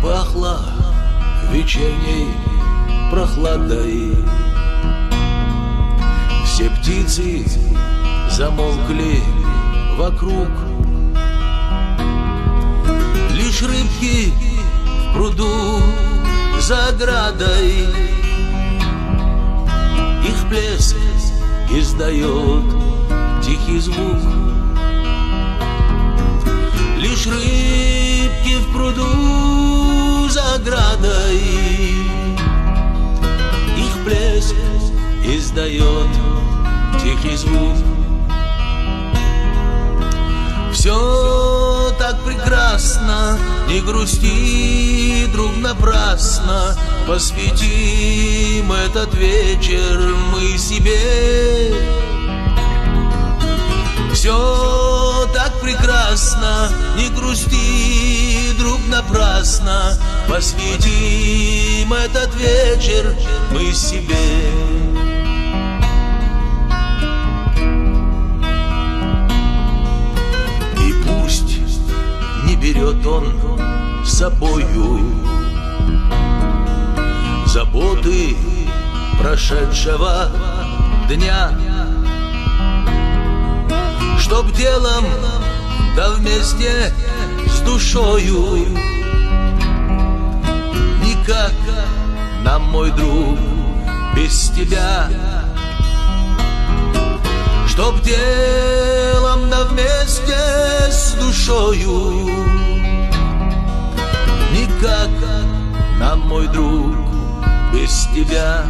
Пахло вечерней прохладой. Все птицы замолкли вокруг. Лишь рыбки в пруду за оградой. Их плеск издает тихий звук. Лишь рыбки в пруду за оградой. Их плеск издает тихий звук. Все так прекрасно, не грусти, друг, напрасно. Посвятим этот вечер мы себе. Все так прекрасно, не грусти, друг, напрасно. Посвятим этот вечер мы себе. И пусть не берет он с собою заботы прошедшего дня, чтоб делом да вместе с душою. Никак нам, мой друг, без тебя. Чтоб делом да вместе с душою. Никак нам, мой друг, без тебя.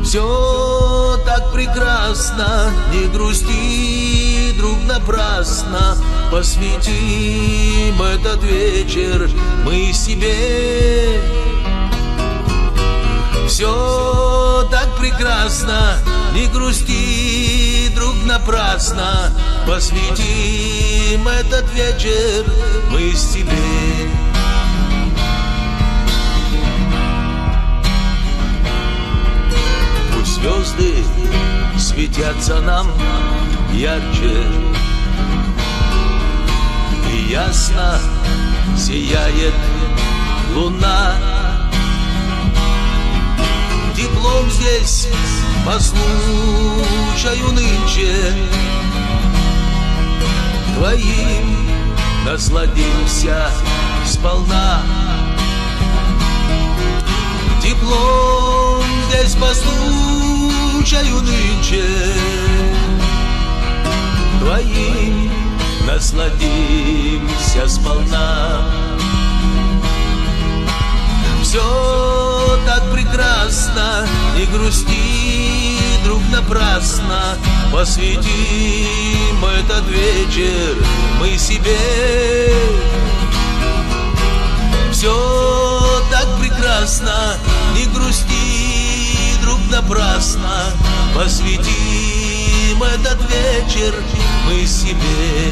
Все так прекрасно, не грусти, друг, напрасно. Посвятим этот вечер мы себе. Все так прекрасно, не грусти, друг, напрасно. Посвятим этот вечер мы себе. Звезды светятся нам ярче, и ясно сияет луна. Теплом здесь по случаю нынче твоим насладимся сполна. Теплом здесь по случаю нынче твоим насладимся сполна. Все так прекрасно, не грусти, друг, напрасно. Посвятим этот вечер мы себе. Все так прекрасно, не грусти, друг, напрасно. Посвятим этот вечер мы себе.